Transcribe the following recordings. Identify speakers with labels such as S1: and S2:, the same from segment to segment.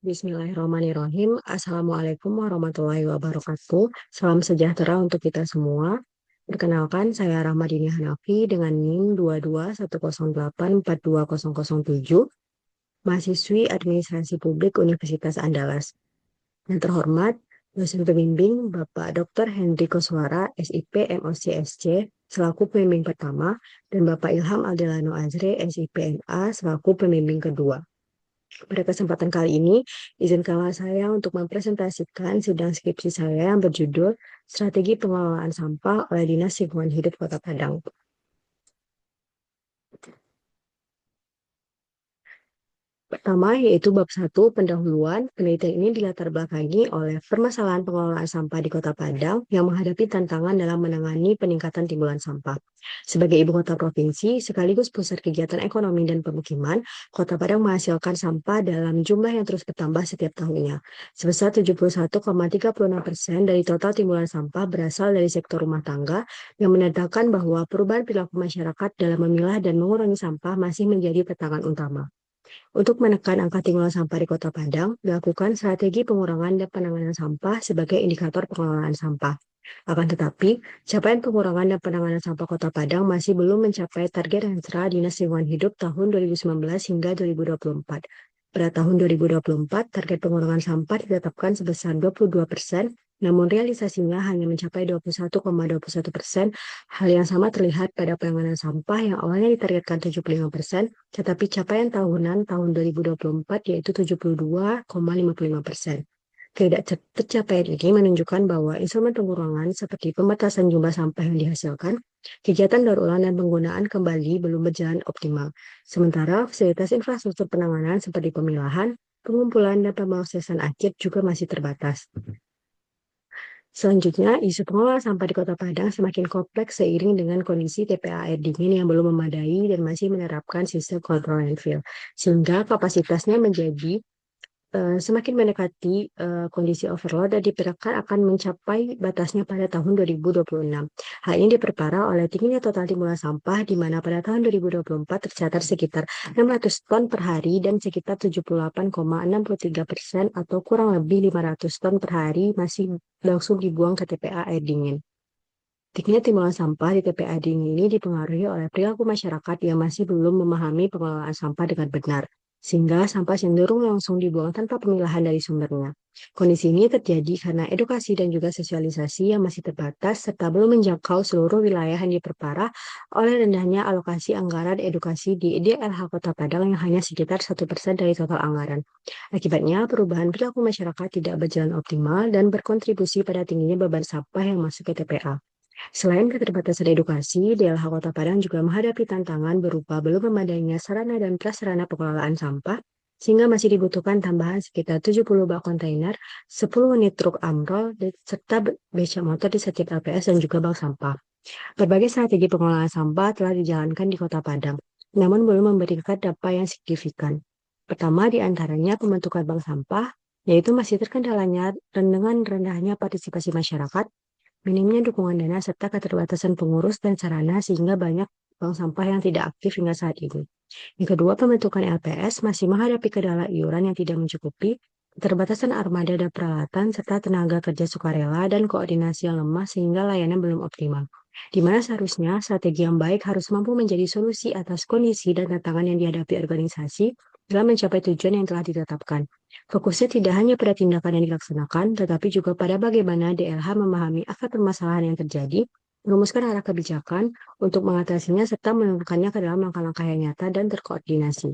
S1: Bismillahirrahmanirrahim. Assalamualaikum warahmatullahi wabarakatuh. Salam sejahtera untuk kita semua. Perkenalkan, saya Rahmadini Hanafi dengan NIM 2210842007, mahasiswi Administrasi Publik Universitas Andalas. Yang terhormat, dosen pembimbing Bapak Dr. Henry Koswara, SIP MOCSC, selaku pembimbing pertama, dan Bapak Ilham Aldelano Azre, SIP MA, selaku pembimbing kedua. Pada kesempatan kali ini, izinkanlah saya untuk mempresentasikan sidang skripsi saya yang berjudul Strategi Pengelolaan Sampah oleh Dinas Lingkungan Hidup Kota Padang. Pertama, yaitu bab 1, pendahuluan. Penelitian ini dilatar belakangi oleh permasalahan pengelolaan sampah di Kota Padang yang menghadapi tantangan dalam menangani peningkatan timbulan sampah. Sebagai ibu kota provinsi, sekaligus pusat kegiatan ekonomi dan pemukiman, Kota Padang menghasilkan sampah dalam jumlah yang terus bertambah setiap tahunnya. Sebesar 71,36% dari total timbulan sampah berasal dari sektor rumah tangga, yang menandakan bahwa perubahan perilaku masyarakat dalam memilah dan mengurangi sampah masih menjadi tantangan utama. Untuk menekan angka timbulan sampah di Kota Padang, dilakukan strategi pengurangan dan penanganan sampah sebagai indikator pengelolaan sampah. Akan tetapi, capaian pengurangan dan penanganan sampah Kota Padang masih belum mencapai target yang cerah Dinas Lingkungan Hidup tahun 2019 hingga 2024. Pada tahun 2024, target pengurangan sampah ditetapkan sebesar 22%, namun realisasinya hanya mencapai 21,21%. Hal yang sama terlihat pada penanganan sampah yang awalnya ditargetkan 75%, tetapi capaian tahunan tahun 2024 yaitu 72,55%. Tercapaian ini menunjukkan bahwa instrumen pengurangan seperti pembatasan jumlah sampah yang dihasilkan, kegiatan daur ulang dan penggunaan kembali belum berjalan optimal. Sementara fasilitas infrastruktur penanganan seperti pemilahan, pengumpulan, dan pemrosesan akhir juga masih terbatas. Selanjutnya, isu pengelolaan sampah di Kota Padang semakin kompleks seiring dengan kondisi TPA air dingin yang belum memadai dan masih menerapkan sistem kontrol landfill, sehingga kapasitasnya menjadi semakin mendekati kondisi overload dan diperkirakan akan mencapai batasnya pada tahun 2026. Hal ini diperparah oleh tingginya total timbulan sampah, di mana pada tahun 2024 tercatat sekitar 600 ton per hari dan sekitar 78,63% atau kurang lebih 500 ton per hari masih langsung dibuang ke TPA air dingin. Tingginya timbulan sampah di TPA dingin ini dipengaruhi oleh perilaku masyarakat yang masih belum memahami pengelolaan sampah dengan benar, sehingga sampah cenderung langsung dibuang tanpa pemilahan dari sumbernya. Kondisi ini terjadi karena edukasi dan juga sosialisasi yang masih terbatas serta belum menjangkau seluruh wilayah yang diperparah oleh rendahnya alokasi anggaran edukasi di DLH Kota Padang yang hanya sekitar 1% dari total anggaran. Akibatnya, perubahan perilaku masyarakat tidak berjalan optimal dan berkontribusi pada tingginya beban sampah yang masuk ke TPA. Selain keterbatasan edukasi, DLH Kota Padang juga menghadapi tantangan berupa belum memadainya sarana dan prasarana pengelolaan sampah, sehingga masih dibutuhkan tambahan sekitar 70 bak kontainer, 10 unit truk amrol, serta beca motor di setiap LPS dan juga bank sampah. Berbagai strategi pengelolaan sampah telah dijalankan di Kota Padang, namun belum memberikan dampak yang signifikan. Pertama, di antaranya pembentukan bank sampah, yaitu masih terkendalanya dengan rendahnya partisipasi masyarakat, minimnya dukungan dana serta keterbatasan pengurus dan sarana sehingga banyak bank sampah yang tidak aktif hingga saat ini. Yang kedua, pembentukan LPS masih menghadapi kendala iuran yang tidak mencukupi, keterbatasan armada dan peralatan, serta tenaga kerja sukarela dan koordinasi yang lemah sehingga layanan belum optimal. Di mana seharusnya strategi yang baik harus mampu menjadi solusi atas kondisi dan tantangan yang dihadapi organisasi dalam mencapai tujuan yang telah ditetapkan. Fokusnya tidak hanya pada tindakan yang dilaksanakan, tetapi juga pada bagaimana DLH memahami akar permasalahan yang terjadi, merumuskan arah kebijakan untuk mengatasinya, serta menurunkannya ke dalam langkah-langkah yang nyata dan terkoordinasi.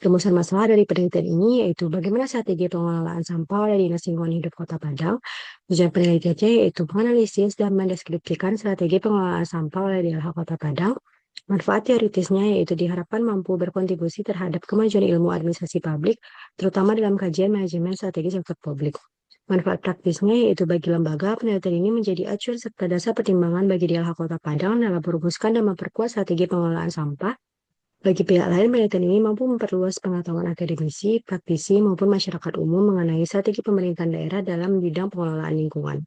S1: Rumusan masalah dari penelitian ini yaitu bagaimana strategi pengelolaan sampah oleh Dinas Lingkungan Hidup Kota Padang. Tujuan penelitiannya yaitu menganalisis dan mendeskripsikan strategi pengelolaan sampah oleh DLH Kota Padang. Manfaat teoritisnya yaitu diharapkan mampu berkontribusi terhadap kemajuan ilmu administrasi publik, terutama dalam kajian manajemen strategi sektor publik. Manfaat praktisnya yaitu bagi lembaga, penelitian ini menjadi acuan serta dasar pertimbangan bagi DLH Kota Padang dalam merumuskan dan memperkuat strategi pengelolaan sampah. Bagi pihak lain, penelitian ini mampu memperluas pengetahuan akademisi, praktisi, maupun masyarakat umum mengenai strategi pemerintahan daerah dalam bidang pengelolaan lingkungan.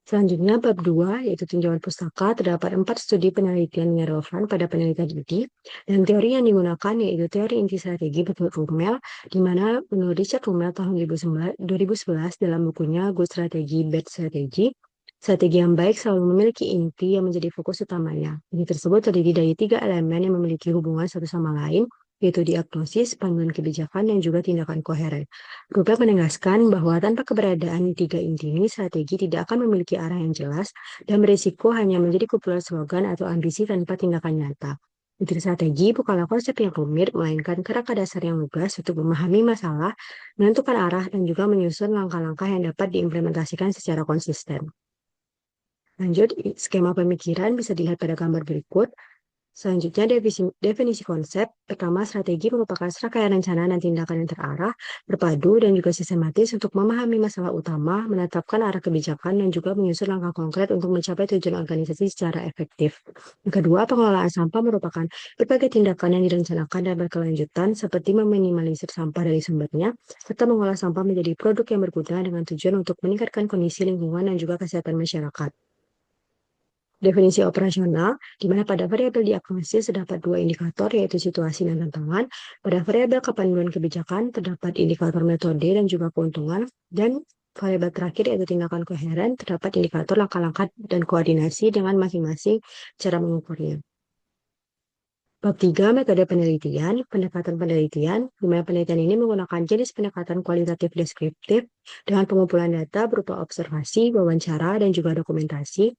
S1: Selanjutnya, bab 2, yaitu tinjauan pustaka, terdapat 4 studi penelitian yang relevan pada penelitian ini, dan teori yang digunakan yaitu teori inti strategi menurut Rummel, di mana menurut Richard Rummel tahun 2011 dalam bukunya Good Strategy, Bad Strategy, strategi yang baik selalu memiliki inti yang menjadi fokus utamanya. Ini tersebut terdiri dari 3 elemen yang memiliki hubungan satu sama lain, yaitu diagnosis, panduan kebijakan, dan juga tindakan koheren. Rubel menegaskan bahwa tanpa keberadaan tiga inti ini, strategi tidak akan memiliki arah yang jelas dan berisiko hanya menjadi kumpulan slogan atau ambisi tanpa tindakan nyata. Inti strategi bukanlah konsep yang rumit, melainkan kerangka dasar yang lugas untuk memahami masalah, menentukan arah, dan juga menyusun langkah-langkah yang dapat diimplementasikan secara konsisten. Lanjut, skema pemikiran bisa dilihat pada gambar berikut. Selanjutnya, definisi konsep. Pertama, strategi merupakan serangkaian rencana dan tindakan yang terarah, berpadu, dan juga sistematis untuk memahami masalah utama, menetapkan arah kebijakan, dan juga menyusun langkah konkret untuk mencapai tujuan organisasi secara efektif. Yang kedua, pengelolaan sampah merupakan berbagai tindakan yang direncanakan dan berkelanjutan, seperti meminimalisir sampah dari sumbernya, serta mengolah sampah menjadi produk yang berguna dengan tujuan untuk meningkatkan kondisi lingkungan dan juga kesehatan masyarakat. Definisi operasional, di mana pada variabel diagnosis terdapat 2 indikator, yaitu situasi dan tantangan. Pada variabel kepanduan kebijakan, terdapat indikator metode dan juga keuntungan. Dan variabel terakhir, yaitu tindakan koheren, terdapat indikator langkah-langkah dan koordinasi dengan masing-masing cara mengukurnya. Bab 3, metode penelitian, pendekatan penelitian, di mana penelitian ini menggunakan jenis pendekatan kualitatif deskriptif dengan pengumpulan data berupa observasi, wawancara, dan juga dokumentasi.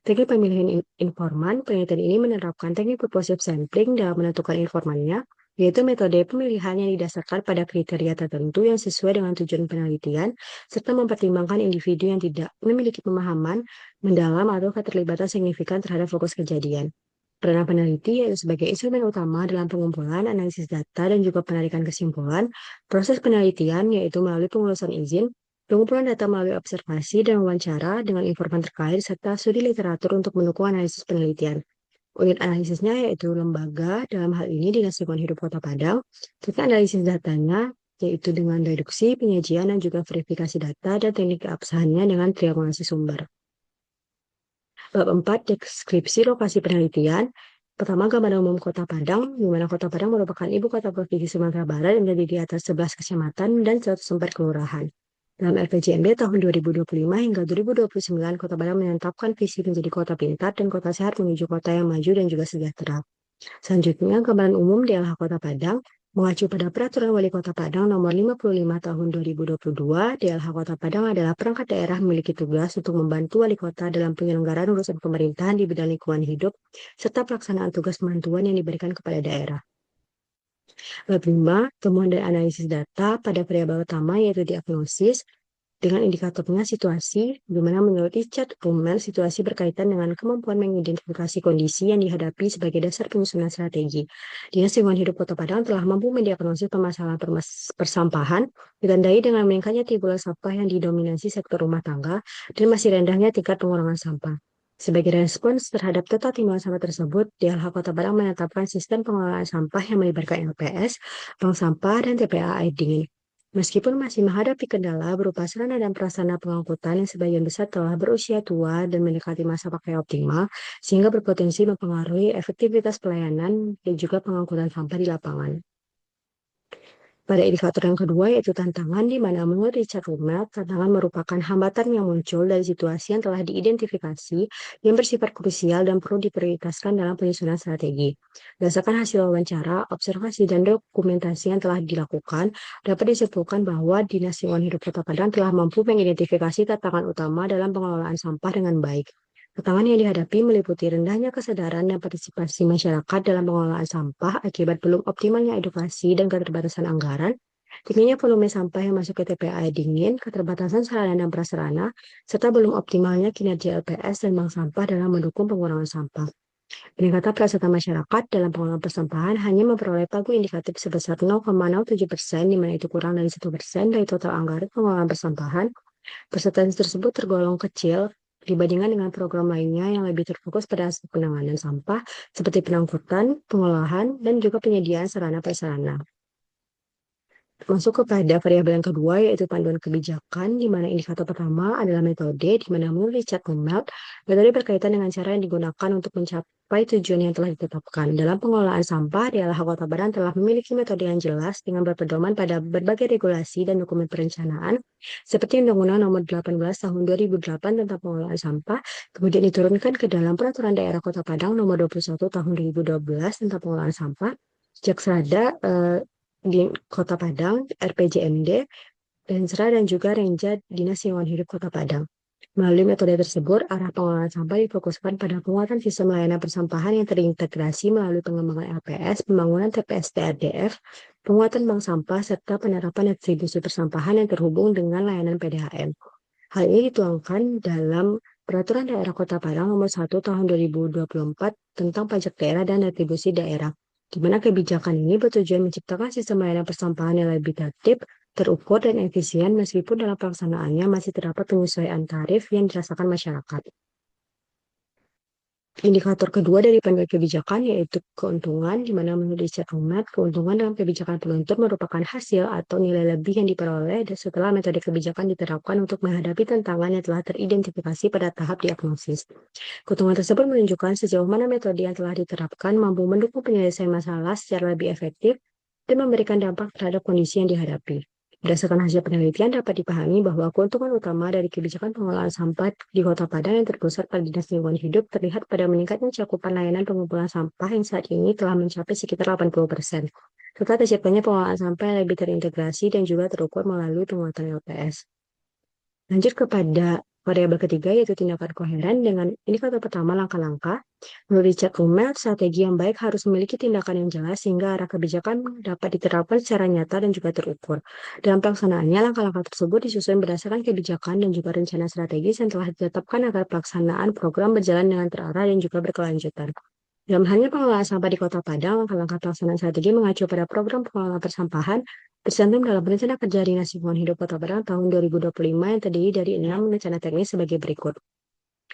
S1: Teknik pemilihan informan, penelitian ini menerapkan teknik purposive sampling dalam menentukan informannya, yaitu metode pemilihan yang didasarkan pada kriteria tertentu yang sesuai dengan tujuan penelitian, serta mempertimbangkan individu yang tidak memiliki pemahaman mendalam atau keterlibatan signifikan terhadap fokus kejadian. Peranan peneliti yaitu sebagai instrumen utama dalam pengumpulan, analisis data, dan juga penarikan kesimpulan. Proses penelitian yaitu melalui pengurusan izin, pengumpulan data melalui observasi dan wawancara dengan informan terkait, serta studi literatur untuk mendukung analisis penelitian. Unit analisisnya yaitu lembaga, dalam hal ini Dinas Lingkungan Hidup Kota Padang, serta analisis datanya yaitu dengan reduksi, penyajian, dan juga verifikasi data, dan teknik keabsahannya dengan triangulasi sumber. Bab 4, deskripsi lokasi penelitian. Pertama, gambaran umum Kota Padang, di mana Kota Padang merupakan ibu kota Provinsi Sumatera Barat yang berdiri di atas 11 kecamatan dan 104 kelurahan. Dalam RPJMD tahun 2025 hingga 2029, Kota Padang menetapkan visi menjadi kota pintar dan kota sehat menuju kota yang maju dan juga sejahtera. Selanjutnya, gambaran umum DLH Kota Padang. Mengacu pada Peraturan Wali Kota Padang Nomor 55 Tahun 2022, DLH Kota Padang adalah perangkat daerah memiliki tugas untuk membantu Wali Kota dalam penyelenggaraan urusan pemerintahan di bidang lingkungan hidup, serta pelaksanaan tugas bantuan yang diberikan kepada daerah. Bab 5, temuan dan analisis data pada variabel utama yaitu diagnosis, dengan indikatornya situasi, di mana menurut Richard Rummel, situasi berkaitan dengan kemampuan mengidentifikasi kondisi yang dihadapi sebagai dasar penyusunan strategi. Dinas Lingkungan Hidup Kota Padang telah mampu mendiagnosis permasalahan persampahan, ditandai dengan meningkatnya timbulan sampah yang didominasi sektor rumah tangga dan masih rendahnya tingkat pengurangan sampah. Sebagai respons terhadap total timbulan sampah tersebut, DLH Kota Padang menetapkan sistem pengelolaan sampah yang melibatkan LPS, bank sampah, dan TPA air dingin. Meskipun masih menghadapi kendala berupa sarana dan prasarana pengangkutan yang sebagian besar telah berusia tua dan mendekati masa pakai optimal, sehingga berpotensi mempengaruhi efektivitas pelayanan dan juga pengangkutan sampah di lapangan. Pada indikator yang kedua yaitu tantangan, di mana menurut Richard Rummel, tantangan merupakan hambatan yang muncul dari situasi yang telah diidentifikasi yang bersifat krusial dan perlu diprioritaskan dalam penyusunan strategi. Berdasarkan hasil wawancara, observasi, dan dokumentasi yang telah dilakukan, dapat disimpulkan bahwa Dinas Lingkungan Hidup Kota Padang telah mampu mengidentifikasi tantangan utama dalam pengelolaan sampah dengan baik. Tantangan yang dihadapi meliputi rendahnya kesadaran dan partisipasi masyarakat dalam pengelolaan sampah akibat belum optimalnya edukasi dan keterbatasan anggaran, tingginya volume sampah yang masuk ke TPA air dingin, keterbatasan sarana dan prasarana, serta belum optimalnya kinerja LPS dan bank sampah dalam mendukung pengurangan sampah. Peningkatan peran masyarakat dalam pengelolaan persampahan hanya memperoleh pagu indikatif sebesar 0,07%, di mana itu kurang dari 1% dari total anggaran pengelolaan persampahan. Persentase tersebut tergolong kecil dibandingkan dengan program lainnya yang lebih terfokus pada aspek penanganan sampah seperti pengangkutan, pengolahan, dan juga penyediaan sarana prasarana. Masuk kepada variabel yang kedua, yaitu panduan kebijakan, di mana indikator pertama adalah metode, di mana menurut Richard Gumelt, metode berkaitan dengan cara yang digunakan untuk mencapai tujuan yang telah ditetapkan. Dalam pengelolaan sampah, DLH Kota Padang telah memiliki metode yang jelas dengan berpedoman pada berbagai regulasi dan dokumen perencanaan, seperti Undang-Undang Nomor 18 Tahun 2008 tentang pengelolaan sampah, kemudian diturunkan ke dalam Peraturan Daerah Kota Padang Nomor 21 Tahun 2012 tentang pengelolaan sampah, Jaksrada di Kota Padang, RPJMD, Densra, dan juga Renja Dinas Lingkungan Hidup Kota Padang. Melalui metode tersebut, arah pengelolaan sampah difokuskan pada penguatan sistem layanan persampahan yang terintegrasi melalui pengembangan LPS, pembangunan TPS TRDF, penguatan bank sampah, serta penerapan distribusi persampahan yang terhubung dengan layanan PDAM. Hal ini dituangkan dalam Peraturan Daerah Kota Padang Nomor 1 Tahun 2024 tentang pajak daerah dan retribusi daerah, di mana kebijakan ini bertujuan menciptakan sistem layanan persampahan yang lebih tertib, terukur, dan efisien meskipun dalam pelaksanaannya masih terdapat penyesuaian tarif yang dirasakan masyarakat. Indikator kedua dari panduan kebijakan yaitu keuntungan, di mana menurut Richard Gumelt, keuntungan dalam kebijakan penuntut merupakan hasil atau nilai lebih yang diperoleh setelah metode kebijakan diterapkan untuk menghadapi tantangan yang telah teridentifikasi pada tahap diagnosis. Keuntungan tersebut menunjukkan sejauh mana metode yang telah diterapkan mampu mendukung penyelesaian masalah secara lebih efektif dan memberikan dampak terhadap kondisi yang dihadapi. Berdasarkan hasil penelitian dapat dipahami bahwa keuntungan utama dari kebijakan pengelolaan sampah di Kota Padang yang terpusat pada Dinas Lingkungan Hidup terlihat pada meningkatnya cakupan layanan pengumpulan sampah yang saat ini telah mencapai sekitar 80%, serta terciptanya pengelolaan sampah yang lebih terintegrasi dan juga terukur melalui penguatan LPS. Lanjut kepada variabel ketiga, yaitu tindakan koheren dengan indikator pertama langkah-langkah. Menurut Richard Gumelt, strategi yang baik harus memiliki tindakan yang jelas sehingga arah kebijakan dapat diterapkan secara nyata dan juga terukur. Dalam pelaksanaannya, langkah-langkah tersebut disusun berdasarkan kebijakan dan juga rencana strategis yang telah ditetapkan agar pelaksanaan program berjalan dengan terarah dan juga berkelanjutan. Dalam halnya pengelolaan sampah di Kota Padang, langkah-langkah pelaksanaan strategi mengacu pada program pengelolaan persampahan tercantum dalam Rencana Kerja Dinas Lingkungan Hidup Kota Padang tahun 2025 yang terdiri dari 6 rencana teknis sebagai berikut.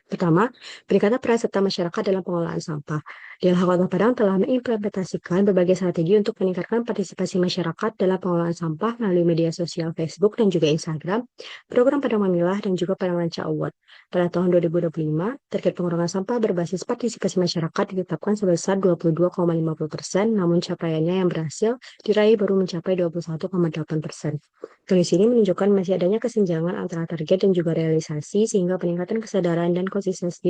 S1: Pertama, peningkatan peran serta masyarakat dalam pengelolaan sampah. DLH Kota Padang telah mengimplementasikan berbagai strategi untuk meningkatkan partisipasi masyarakat dalam pengelolaan sampah melalui media sosial Facebook dan juga Instagram, program Padang Memilah, dan juga Padang Ranca Award. Pada tahun 2025, target pengurangan sampah berbasis partisipasi masyarakat ditetapkan sebesar 22,50%, namun capaiannya yang berhasil diraih baru mencapai 21,8%. Kondisi ini menunjukkan masih adanya kesenjangan antara target dan juga realisasi, sehingga peningkatan kesadaran dan konsistensi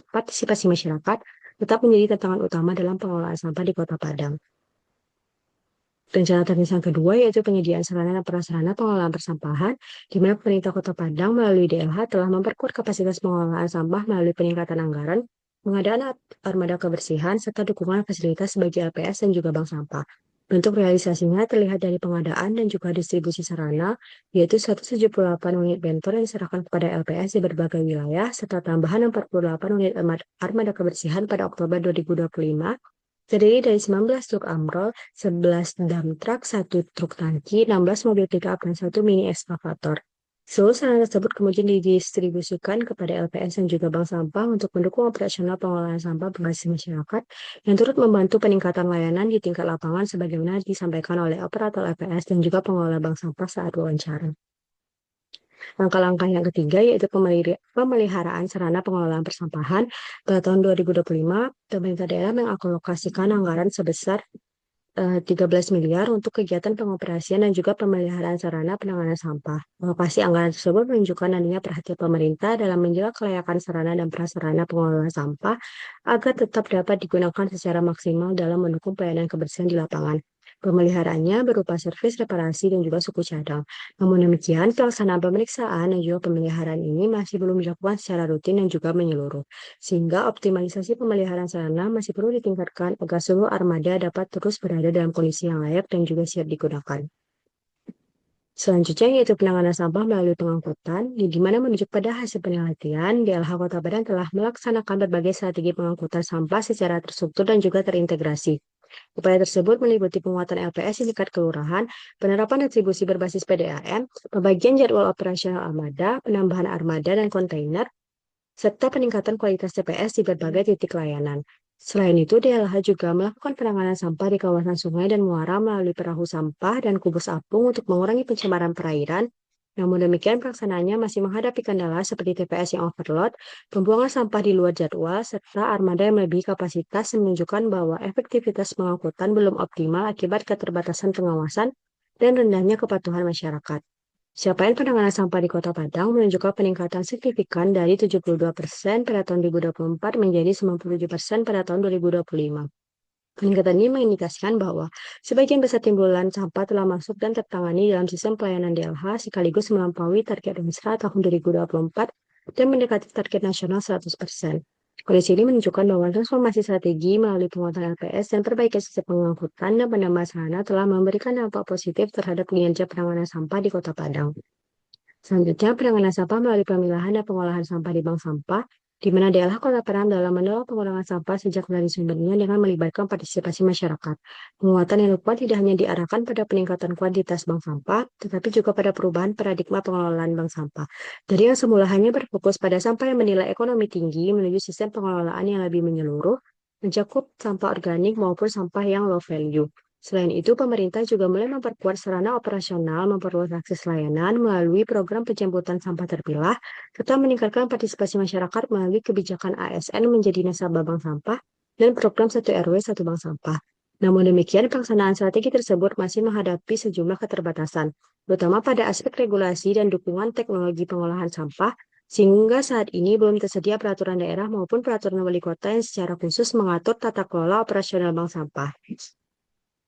S1: partisipasi masyarakat tetap menjadi tantangan utama dalam pengelolaan sampah di Kota Padang. Rencana teknis yang kedua yaitu penyediaan sarana dan prasarana pengelolaan persampahan, di mana pemerintah Kota Padang melalui DLH telah memperkuat kapasitas pengelolaan sampah melalui peningkatan anggaran, pengadaan armada kebersihan, serta dukungan fasilitas bagi LPS dan juga bank sampah. Bentuk realisasinya terlihat dari pengadaan dan juga distribusi sarana, yaitu 178 unit bentor yang diserahkan kepada LPS di berbagai wilayah, serta tambahan 48 unit armada kebersihan pada Oktober 2025, terdiri dari 19 truk amrol, 11 dump truck, 1 truk tangki, 16 mobil pickup, dan 1 mini ekskavator. Seluruh sarana tersebut kemudian didistribusikan kepada LPS dan juga bank sampah untuk mendukung operasional pengelolaan sampah berbasis masyarakat yang turut membantu peningkatan layanan di tingkat lapangan sebagaimana disampaikan oleh operator LPS dan juga pengelola bank sampah saat wawancara. Langkah-langkah yang ketiga yaitu pemeliharaan sarana pengelolaan persampahan. Pada tahun 2025, pemerintah daerah mengalokasikan anggaran sebesar 13 miliar untuk kegiatan pengoperasian dan juga pemeliharaan sarana penanganan sampah. Alokasi anggaran tersebut menunjukkan adanya perhatian pemerintah dalam menjaga kelayakan sarana dan prasarana pengelolaan sampah agar tetap dapat digunakan secara maksimal dalam mendukung pelayanan kebersihan di lapangan. Pemeliharaannya berupa servis, reparasi, dan juga suku cadang. Namun demikian, pelaksanaan pemeriksaan dan juga pemeliharaan ini masih belum dilakukan secara rutin dan juga menyeluruh, sehingga optimalisasi pemeliharaan sarana masih perlu ditingkatkan agar seluruh armada dapat terus berada dalam kondisi yang layak dan juga siap digunakan. Selanjutnya yaitu penanganan sampah melalui pengangkutan, di mana menuju pada hasil penelitian, DLH Kota Padang telah melaksanakan berbagai strategi pengangkutan sampah secara terstruktur dan juga terintegrasi. Upaya tersebut meliputi penguatan LPS di tingkat kelurahan, penerapan retribusi berbasis PDAM, pembagian jadwal operasional armada, penambahan armada dan kontainer, serta peningkatan kualitas TPS di berbagai titik layanan. Selain itu, DLH juga melakukan penanganan sampah di kawasan sungai dan muara melalui perahu sampah dan kubus apung untuk mengurangi pencemaran perairan. Namun demikian, pelaksanaannya masih menghadapi kendala seperti TPS yang overload, pembuangan sampah di luar jadwal, serta armada yang melebihi kapasitas yang menunjukkan bahwa efektivitas pengangkutan belum optimal akibat keterbatasan pengawasan dan rendahnya kepatuhan masyarakat. Capaian penanganan sampah di Kota Padang menunjukkan peningkatan signifikan dari 72% pada tahun 2024 menjadi 97% pada tahun 2025. Peningkatan ini mengindikasikan bahwa sebagian besar timbulan sampah telah masuk dan tertangani dalam sistem pelayanan DLH sekaligus melampaui target Remsra tahun 2024 dan mendekati target nasional 100%. Kondisi ini menunjukkan bahwa transformasi strategi melalui penguatan LPS dan perbaikan sistem pengangkutan dan penambahan sarana telah memberikan dampak positif terhadap kinerja penanganan sampah di Kota Padang. Selanjutnya, penanganan sampah melalui pemilahan dan pengolahan sampah di bank sampah, di mana DLH Kota Padang dalam mendorong pengurangan sampah sejak dari sumbernya dengan melibatkan partisipasi masyarakat. Penguatan yang dilakukan tidak hanya diarahkan pada peningkatan kuantitas bank sampah, tetapi juga pada perubahan paradigma pengelolaan bank sampah. Dari yang semula hanya berfokus pada sampah yang menilai ekonomi tinggi menuju sistem pengelolaan yang lebih menyeluruh, mencakup sampah organik maupun sampah yang low value. Selain itu, pemerintah juga mulai memperkuat sarana operasional, memperluas akses layanan melalui program penjemputan sampah terpilah, serta meningkatkan partisipasi masyarakat melalui kebijakan ASN menjadi nasabah bank sampah dan program 1 RW 1 bank sampah. Namun demikian, pelaksanaan strategi tersebut masih menghadapi sejumlah keterbatasan, terutama pada aspek regulasi dan dukungan teknologi pengolahan sampah, sehingga saat ini belum tersedia peraturan daerah maupun peraturan wali kota yang secara khusus mengatur tata kelola operasional bank sampah.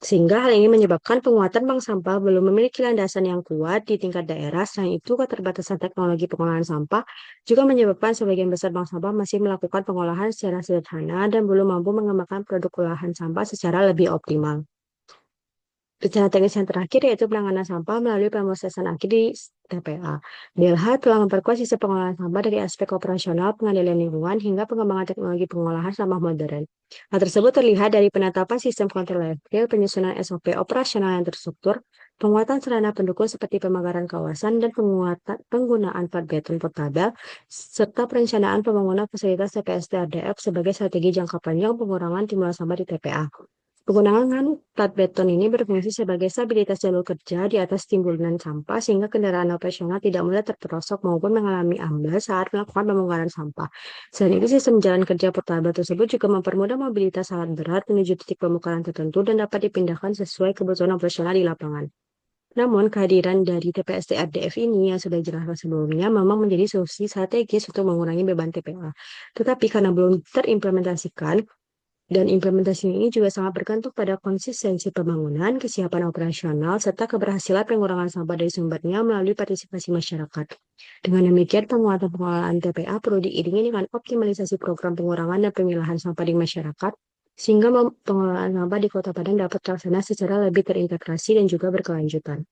S1: Sehingga hal ini menyebabkan penguatan bank sampah belum memiliki landasan yang kuat di tingkat daerah. Selain itu, keterbatasan teknologi pengolahan sampah juga menyebabkan sebagian besar bank sampah masih melakukan pengolahan secara sederhana dan belum mampu mengembangkan produk olahan sampah secara lebih optimal. Rencana teknis yang terakhir yaitu penanganan sampah melalui pemrosesan akhir di TPA. DLH telah memperkuat sistem pengolahan sampah dari aspek operasional, pengendalian lingkungan, hingga pengembangan teknologi pengolahan sampah modern. Hal tersebut terlihat dari penetapan sistem kontrol landfill, penyusunan SOP operasional yang terstruktur, penguatan sarana pendukung seperti pemagaran kawasan, dan penggunaan plat beton portabel, serta perencanaan pembangunan fasilitas TPS TRDF sebagai strategi jangka panjang pengurangan timbulan sampah di TPA. Penggunaan plat beton ini berfungsi sebagai stabilitas jalur kerja di atas timbunan sampah sehingga kendaraan operasional tidak mudah terperosok maupun mengalami amblas saat melakukan pembongkaran sampah. Selain itu, sistem jalan kerja portabel tersebut juga mempermudah mobilitas alat berat menuju titik pembongkaran tertentu dan dapat dipindahkan sesuai kebutuhan operasional di lapangan. Namun, kehadiran dari TPS TRDF ini yang sudah jelas sebelumnya memang menjadi solusi strategis untuk mengurangi beban TPA. Tetapi karena belum terimplementasikan, dan implementasi ini juga sangat bergantung pada konsistensi pembangunan, kesiapan operasional, serta keberhasilan pengurangan sampah dari sumbernya melalui partisipasi masyarakat. Dengan demikian, penguatan pengelolaan TPA perlu diiringi dengan optimalisasi program pengurangan dan pemilahan sampah di masyarakat, sehingga pengelolaan sampah di Kota Padang dapat terlaksana secara lebih terintegrasi dan juga berkelanjutan.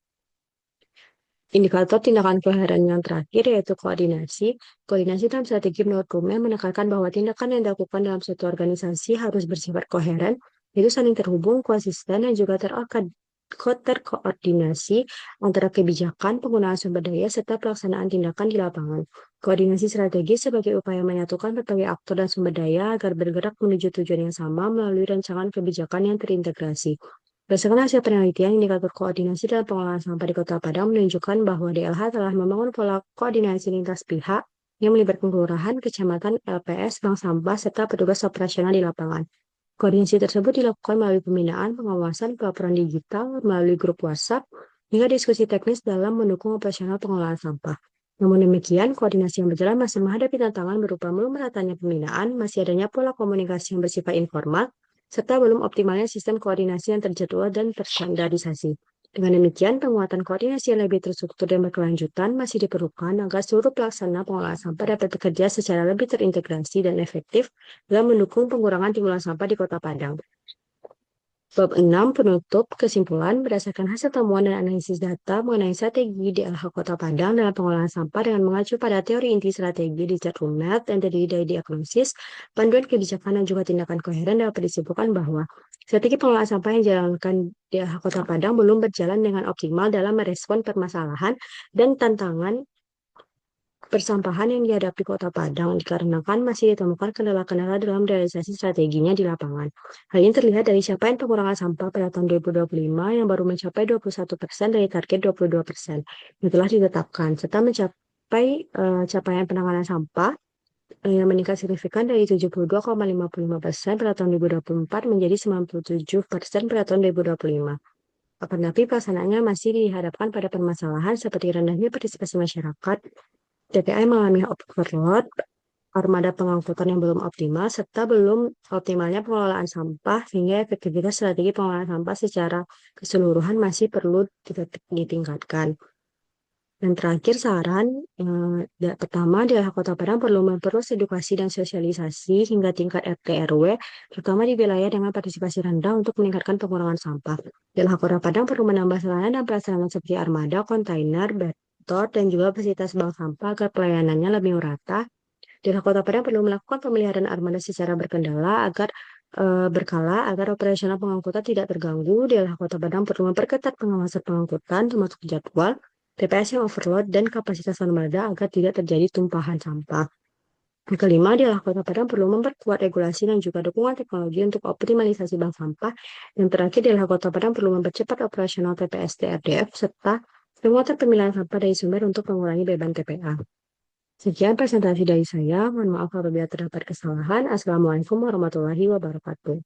S1: Indikator tindakan koheren yang terakhir yaitu koordinasi. Koordinasi dalam strategi menurut Rumen menekankan bahwa tindakan yang dilakukan dalam suatu organisasi harus bersifat koheren, yaitu saling terhubung, konsisten, dan juga terkoordinasi antara kebijakan, penggunaan sumber daya, serta pelaksanaan tindakan di lapangan. Koordinasi strategi sebagai upaya menyatukan berbagai aktor dan sumber daya agar bergerak menuju tujuan yang sama melalui rancangan kebijakan yang terintegrasi. Berdasarkan hasil penelitian, indikator koordinasi dalam pengelolaan sampah di Kota Padang menunjukkan bahwa DLH telah membangun pola koordinasi lintas pihak yang melibatkan kelurahan, kecamatan, LPS, bank sampah, serta petugas operasional di lapangan. Koordinasi tersebut dilakukan melalui pembinaan, pengawasan, pelaporan digital, melalui grup WhatsApp, hingga diskusi teknis dalam mendukung operasional pengelolaan sampah. Namun demikian, koordinasi yang berjalan masih menghadapi tantangan berupa belum meratanya pembinaan, masih adanya pola komunikasi yang bersifat informal, serta belum optimalnya sistem koordinasi yang terjadwal dan terstandarisasi. Dengan demikian, penguatan koordinasi yang lebih terstruktur dan berkelanjutan masih diperlukan agar seluruh pelaksana pengolahan sampah dapat bekerja secara lebih terintegrasi dan efektif dalam mendukung pengurangan timbulan sampah di Kota Padang. Bab 6 penutup kesimpulan berdasarkan hasil temuan dan analisis data mengenai strategi DLH Kota Padang dalam pengolahan sampah dengan mengacu pada teori inti strategi di Rumelt dan terdiri dari diagnosis, panduan kebijakan dan juga tindakan koheren dapat disimpulkan bahwa strategi pengolahan sampah yang dijalankan DLH Kota Padang belum berjalan dengan optimal dalam merespon permasalahan dan tantangan persampahan yang dihadapi Kota Padang dikarenakan masih ditemukan kendala-kendala dalam realisasi strateginya di lapangan. Hal ini terlihat dari capaian pengurangan sampah pada tahun 2025 yang baru mencapai 21% dari target 22% yang telah ditetapkan, serta mencapai capaian penanganan sampah yang meningkat signifikan dari 72,55% pada tahun 2024 menjadi 97% pada tahun 2025. Akan tetapi pelaksanaannya masih dihadapkan pada permasalahan seperti rendahnya partisipasi masyarakat, TPA yang mengalami overload, armada pengangkutan yang belum optimal, serta belum optimalnya pengelolaan sampah, sehingga efektivitas strategi pengelolaan sampah secara keseluruhan masih perlu ditingkatkan. Dan terakhir saran, pertama adalah Kota Padang perlu memperluas edukasi dan sosialisasi hingga tingkat RT RW, terutama di wilayah dengan partisipasi rendah untuk meningkatkan pengurangan sampah. Daerah Kota Padang perlu menambah sarana dan prasarana seperti armada, kontainer, betot, dan juga fasilitas bank sampah agar pelayanannya lebih merata. Daerah Kota Padang perlu melakukan pemeliharaan armada secara berkala agar operasional pengangkutan tidak terganggu. Daerah Kota Padang perlu memperketat pengawasan pengangkutan termasuk jadwal, TPS yang overload, dan kapasitas armada agar tidak terjadi tumpahan sampah. Yang kelima adalah Kota Padang perlu memperkuat regulasi dan juga dukungan teknologi untuk optimalisasi bank sampah. Yang terakhir adalah Kota Padang perlu mempercepat operasional TPS TRDF serta penguatan pemilihan sampah dari sumber untuk mengurangi beban TPA. Sekian presentasi dari saya. Mohon maaf apabila terdapat kesalahan. Assalamualaikum warahmatullahi wabarakatuh.